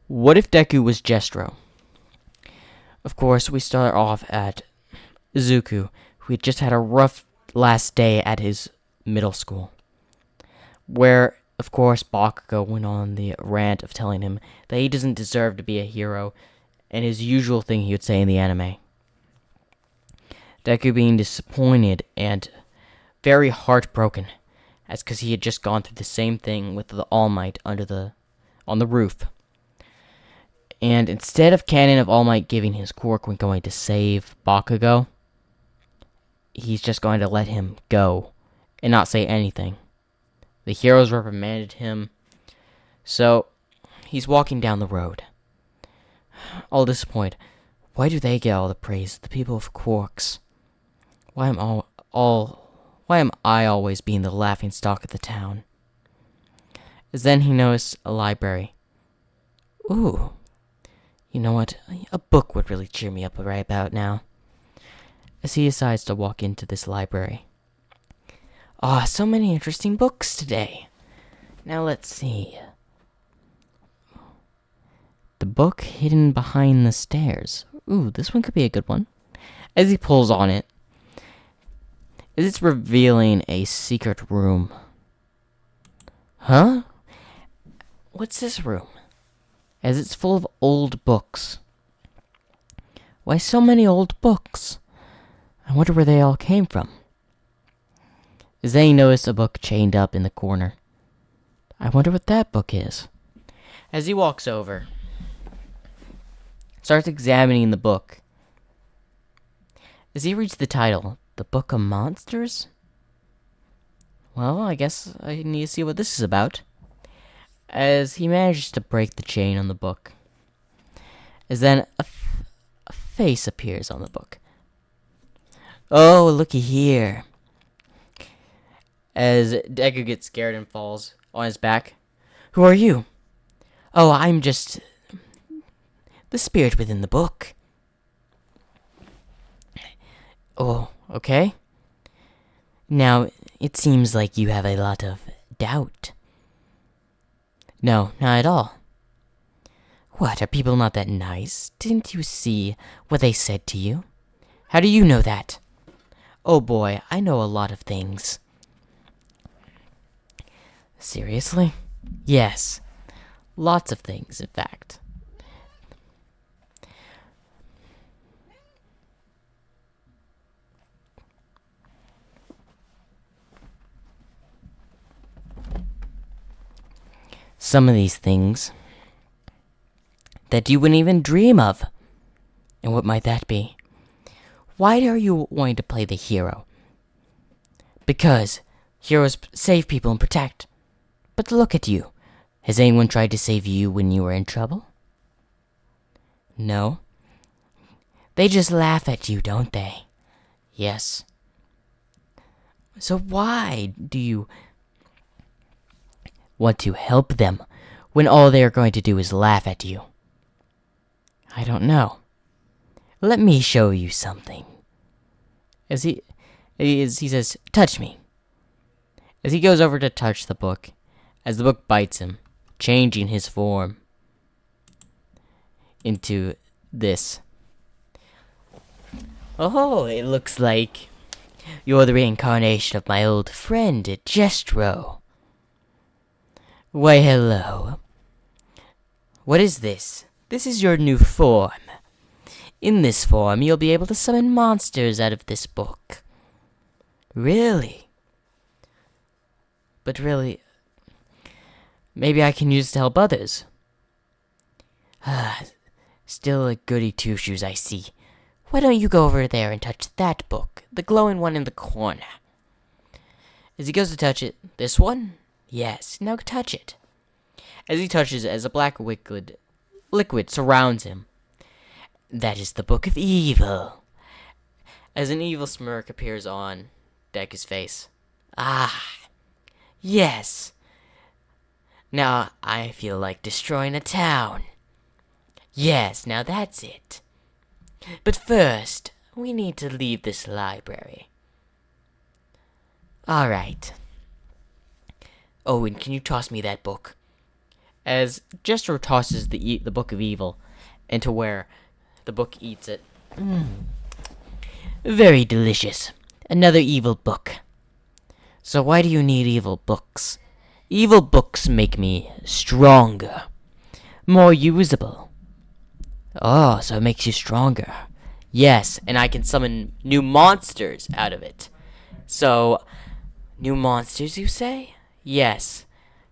What if Deku was Jestro? Of course, we start off at Izuku, who had just had a rough last day at his middle school, where, of course, Bakugo went on the rant of telling him that he doesn't deserve to be a hero, and his usual thing he would say in the anime. Deku being disappointed and very heartbroken, as because he had just gone through the same thing with the All Might on the roof. And instead of Canon of All Might giving his quirk when going to save Bakugo, he's just going to let him go and not say anything. The heroes reprimanded him, so he's walking down the road. All disappointed. Why do they get all the praise? The people of Quarks. Why am I always being the laughing stock of the town? As then he noticed a library. Ooh. You know what? A book would really cheer me up right about now. As he decides to walk into this library. So many interesting books today. Now let's see. The book hidden behind the stairs. Ooh, this one could be a good one. As he pulls on it, it's revealing a secret room. Huh? What's this room? As it's full of old books. Why so many old books? I wonder where they all came from. As then he noticed a book chained up in the corner. I wonder what that book is. As he walks over, starts examining the book. As he reads the title, The Book of Monsters? Well, I guess I need to see what this is about. As he manages to break the chain on the book. As then a face appears on the book. Oh, looky here. As Deku gets scared and falls on his back. Who are you? Oh, I'm just the spirit within the book. Oh, okay. Now, it seems like you have a lot of doubt. No, not at all. What, are people not that nice? Didn't you see what they said to you? How do you know that? Oh boy, I know a lot of things. Seriously? Yes. Lots of things, in fact. Some of these things that you wouldn't even dream of. And what might that be? Why are you wanting to play the hero? Because heroes save people and protect. But look at you. Has anyone tried to save you when you were in trouble? No. They just laugh at you, don't they? Yes. So why do you want to help them when all they are going to do is laugh at you? I don't know. Let me show you something. As he says, touch me. As he goes over to touch the book, as the book bites him, changing his form into this. Oh, it looks like you're the reincarnation of my old friend, Jestro. Why, hello. What is this? This is your new form. In this form, you'll be able to summon monsters out of this book. Really? But really, maybe I can use it to help others. Still a goody two-shoes, I see. Why don't you go over there and touch that book, the glowing one in the corner? As he goes to touch it, this one? Yes, now touch it. As he touches it, as a black liquid surrounds him. That is the Book of Evil. As an evil smirk appears on Deku's face. Yes. Now I feel like destroying a town. Yes, now that's it. But first, we need to leave this library. Alright. Oh, and can you toss me that book? as Jestro tosses the Book of Evil into where the book eats it. Very delicious. Another evil book. So why do you need evil books? Evil books make me stronger, more usable. Oh, so it makes you stronger. Yes, and I can summon new monsters out of it. So, new monsters, you say? Yes,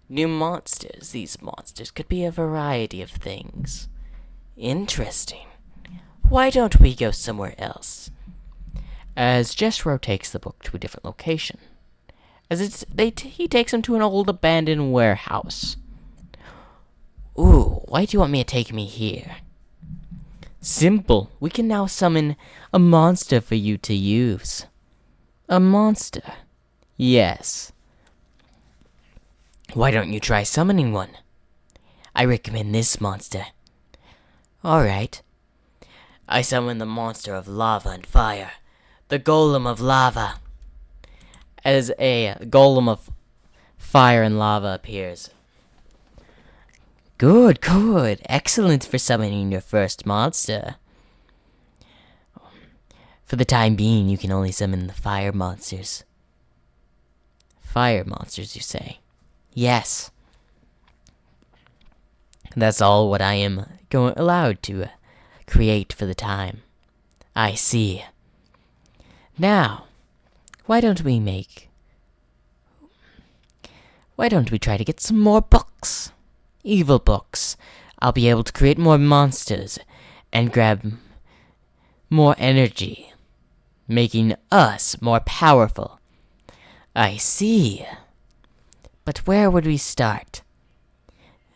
new monsters. These monsters could be a variety of things. Interesting. Why don't we go somewhere else? As Jestro takes the book to a different location. He takes him to an old abandoned warehouse. Ooh, why do you want me to take me here? Simple. We can now summon a monster for you to use. A monster? Yes. Why don't you try summoning one? I recommend this monster. Alright. I summon the monster of lava and fire. The golem of lava. As a golem of fire and lava appears. Good. Excellent for summoning your first monster. For the time being, you can only summon the fire monsters. Fire monsters, you say? Yes. That's all what I am allowed to create for the time. I see. Now, why don't we try to get some more books? Evil books. I'll be able to create more monsters and grab more energy, making us more powerful. I see. But where would we start?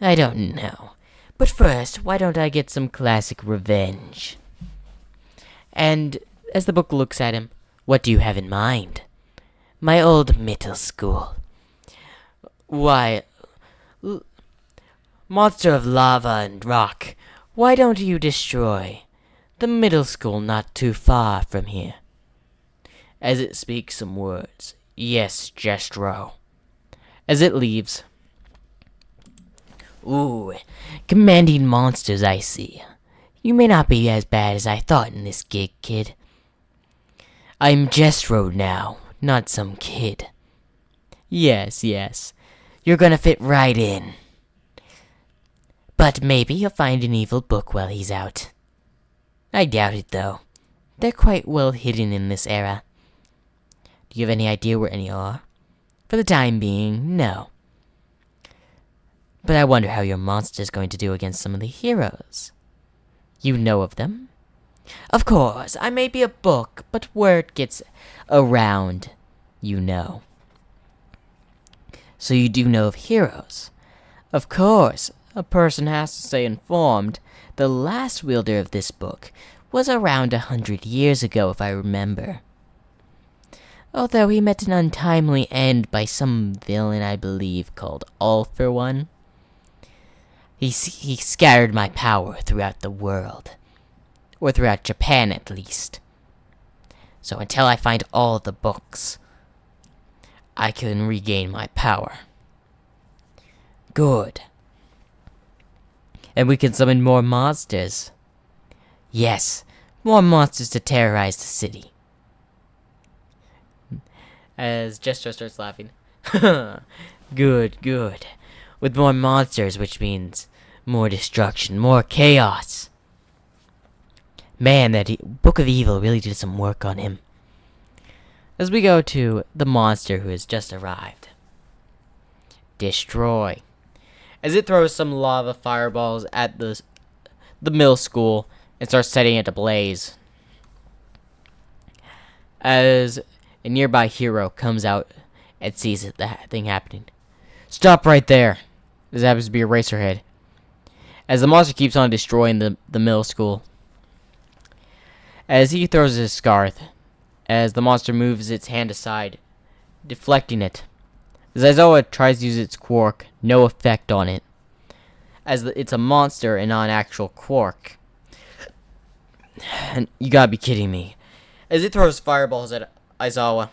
I don't know. But first, why don't I get some classic revenge? And as the book looks at him, what do you have in mind? My old middle school. Why, monster of lava and rock, why don't you destroy the middle school not too far from here? As it speaks some words. Yes, Jestro. As it leaves. Ooh, commanding monsters, I see. You may not be as bad as I thought in this gig, kid. I'm Jestro now, not some kid. Yes. You're gonna fit right in. But maybe you'll find an evil book while he's out. I doubt it, though. They're quite well hidden in this era. Do you have any idea where any are? For the time being, no. But I wonder how your monster's going to do against some of the heroes. You know of them? Of course, I may be a book, but word gets around, you know. So you do know of heroes? Of course, a person has to stay informed. The last wielder of this book was around 100 years ago, if I remember. Although he met an untimely end by some villain, I believe, called All for One. He scattered my power throughout the world. Or throughout Japan, at least. So until I find all the books, I can regain my power. Good. And we can summon more monsters. Yes, more monsters to terrorize the city. As Jestro starts laughing. Good. With more monsters, which means more destruction, more chaos. Man, that Book of Evil really did some work on him. As we go to the monster who has just arrived. Destroy. As it throws some lava fireballs at the middle school and starts setting it ablaze. As a nearby hero comes out and sees that thing happening. Stop right there. This happens to be Eraserhead. As the monster keeps on destroying the middle school. As he throws his scarf, as the monster moves its hand aside, deflecting it. As Aizawa tries to use its quark, no effect on it. As it's a monster and not an actual quark. And you gotta be kidding me. As it throws fireballs at Aizawa,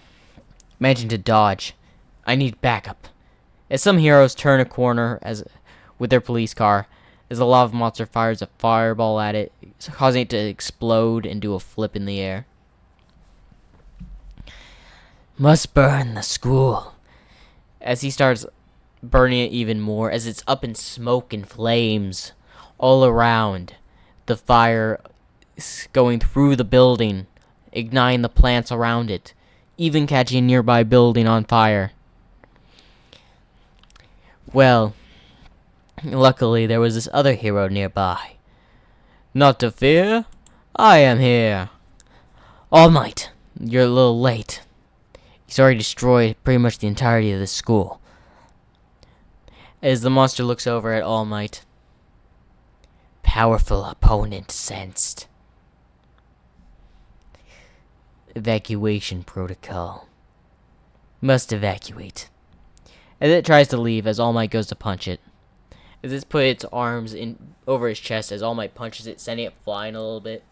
managing to dodge. I need backup. As some heroes turn a corner, as with their police car as the lava monster fires a fireball at it, causing it to explode and do a flip in the air. Must burn the school. As he starts burning it even more, as it's up in smoke and flames all around. The fire is going through the building, igniting the plants around it, even catching a nearby building on fire. Well, luckily there was this other hero nearby. Not to fear, I am here. All Might, you're a little late. He's already destroyed pretty much the entirety of the school. As the monster looks over at All Might. Powerful opponent sensed. Evacuation protocol. Must evacuate. As it tries to leave, as All Might goes to punch it. As it's put its arms in over his chest, as All Might punches it, sending it flying a little bit.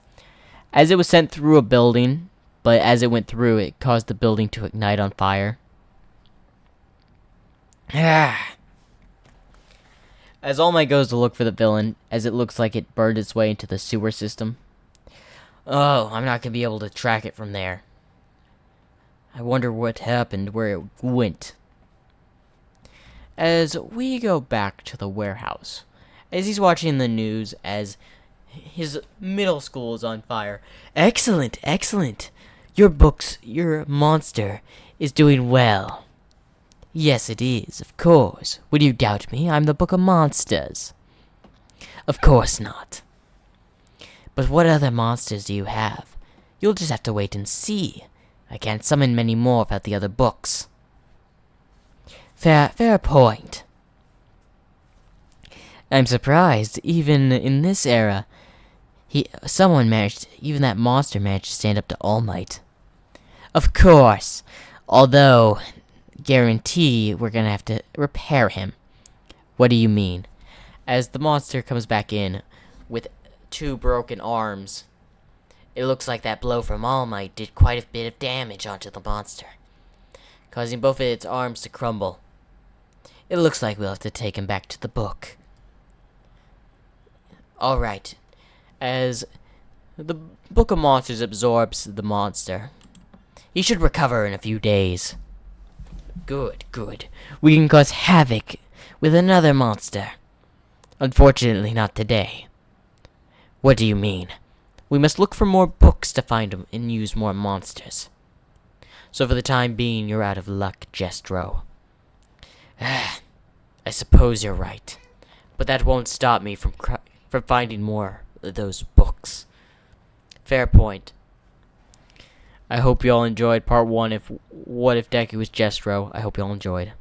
As it was sent through a building, but as it went through, it caused the building to ignite on fire. As All Might goes to look for the villain, as it looks like it burned its way into the sewer system. Oh, I'm not going to be able to track it from there. I wonder what happened, where it went. As we go back to the warehouse, as he's watching the news, as his middle school is on fire. Excellent, excellent. Your monster is doing well. Yes, it is, of course. Would you doubt me? I'm the Book of Monsters. Of course not. But what other monsters do you have? You'll just have to wait and see. I can't summon many more without the other books. Fair point. I'm surprised, even in this era, even that monster managed to stand up to All Might. Of course, although, guarantee we're gonna have to repair him. What do you mean? As the monster comes back in with 2 broken arms, it looks like that blow from All Might did quite a bit of damage onto the monster, causing both of its arms to crumble. It looks like we'll have to take him back to the book. Alright, as the Book of Monsters absorbs the monster, he should recover in a few days. Good. We can cause havoc with another monster. Unfortunately, not today. What do you mean? We must look for more books to find them and use more monsters. So for the time being, you're out of luck, Jestro. I suppose you're right. But that won't stop me from finding more of those books. Fair point. I hope you all enjoyed part 1 What If Deku was Jestro. I hope you all enjoyed.